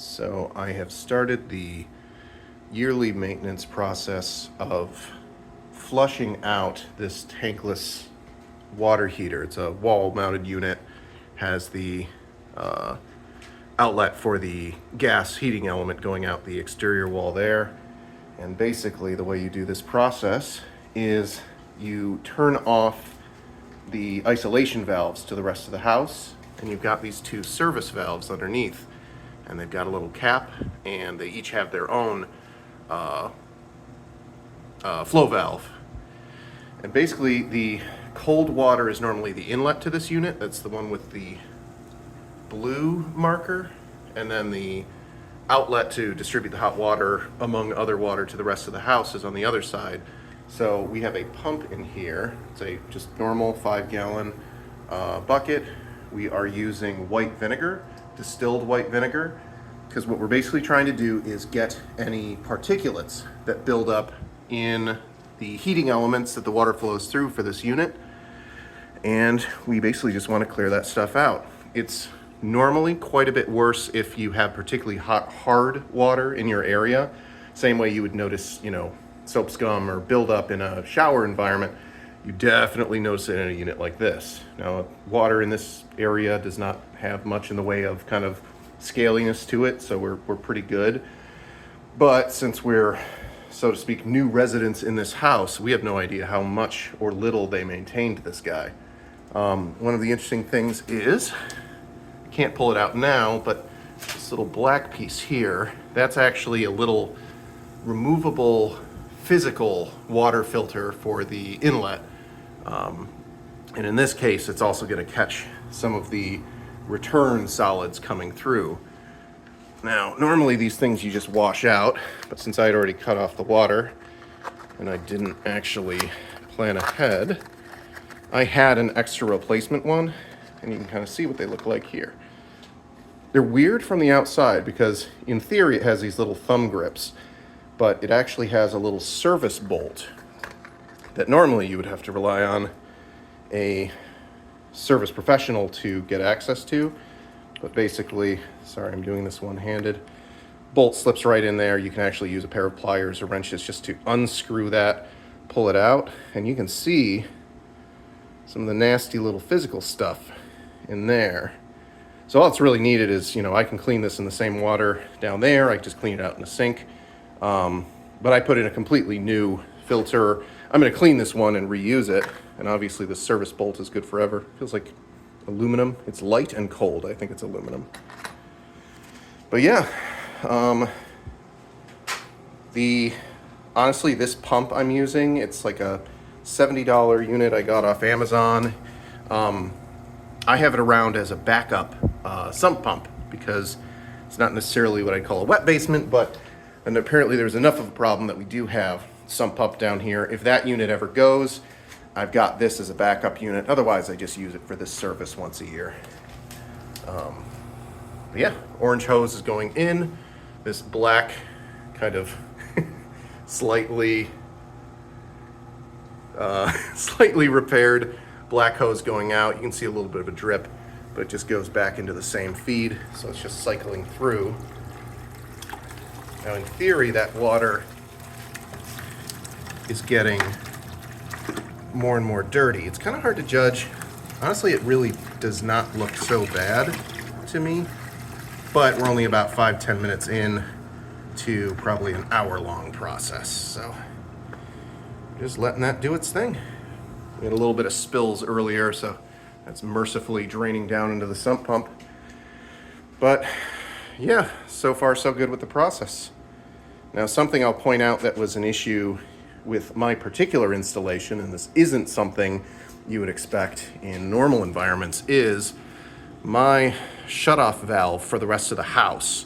So I have started the yearly maintenance process of flushing out this tankless water heater. It's a wall-mounted unit, has the uh, outlet for the gas heating element going out the exterior wall there. And basically the way you do this process is you turn off the isolation valves to the rest of the house, and you've got these two service valves underneath, and they've got a little cap, and they each have their own flow valve. And basically the cold water is normally the inlet to this unit. That's the one with the blue marker, and then the outlet to distribute the hot water among other water to the rest of the house is on the other side. So we have a pump in here. It's a just normal 5-gallon bucket. We are using white vinegar, distilled white vinegar, because what we're basically trying to do is get any particulates that build up in the heating elements that the water flows through for this unit. And we basically just want to clear that stuff out. It's normally quite a bit worse if you have particularly hot, hard water in your area. Same way you would notice, soap scum or buildup in a shower environment. You definitely notice it in a unit like this. Now, water in this area does not have much in the way of kind of scaliness to it, so we're pretty good. But since we're, so to speak, new residents in this house, we have no idea how much or little they maintained this guy. One of the interesting things is, I can't pull it out now, but this little black piece here, that's actually a little removable physical water filter for the inlet. And in this case, it's also going to catch some of the return solids coming through. Now, normally these things you just wash out, but since I had already cut off the water and I didn't actually plan ahead, I had an extra replacement one, and you can kind of see what they look like here. They're weird from the outside because in theory it has these little thumb grips, but it actually has a little service bolt that normally you would have to rely on a service professional to get access to. But basically, sorry, I'm doing this one-handed. Bolt slips right in there. You can actually use a pair of pliers or wrenches just to unscrew that, pull it out, and you can see some of the nasty little physical stuff in there. So all that's really needed is, I can clean this in the same water down there. I just clean it out in the sink. But I put in a completely new filter. I'm going to clean this one and reuse it. And obviously the service bolt is good forever. Feels like aluminum. It's light and cold. I think it's aluminum. But yeah, honestly, this pump I'm using, it's like a $70 unit I got off Amazon. I have it around as a backup sump pump because it's not necessarily what I'd call a wet basement, and apparently there's enough of a problem that we do have sump pump down here. If that unit ever goes, I've got this as a backup unit. Otherwise, I just use it for this service once a year. But yeah, orange hose is going in. This black kind of slightly repaired black hose going out. You can see a little bit of a drip, but it just goes back into the same feed. So it's just cycling through. Now in theory, that water is getting more and more dirty. It's kind of hard to judge. Honestly, it really does not look so bad to me, but we're only about 5-10 minutes in to probably an hour-long process. So just letting that do its thing. We had a little bit of spills earlier, so that's mercifully draining down into the sump pump. But yeah, so far so good with the process. Now, something I'll point out that was an issue with my particular installation, and this isn't something you would expect in normal environments, is my shutoff valve for the rest of the house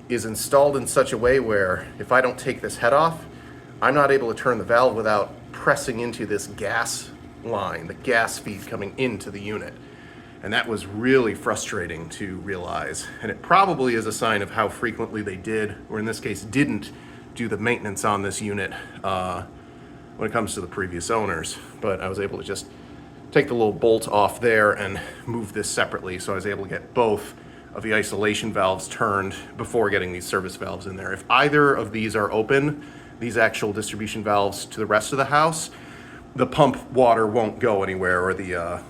is installed in such a way where if I don't take this head off, I'm not able to turn the valve without pressing into this gas line, the gas feed coming into the unit. And that was really frustrating to realize. And it probably is a sign of how frequently they did, or in this case didn't, do the maintenance on this unit when it comes to the previous owners. But I was able to just take the little bolt off there and move this separately, so I was able to get both of the isolation valves turned before getting these service valves in there. If either of these are open, these actual distribution valves to the rest of the house, the pump water won't go anywhere, or the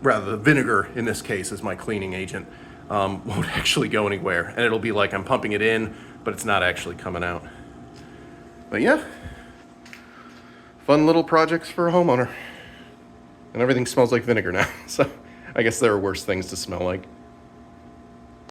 vinegar in this case is my cleaning agent, won't actually go anywhere, and it'll be like I'm pumping it in, but it's not actually coming out. But yeah, fun little projects for a homeowner. And everything smells like vinegar now, so I guess there are worse things to smell like.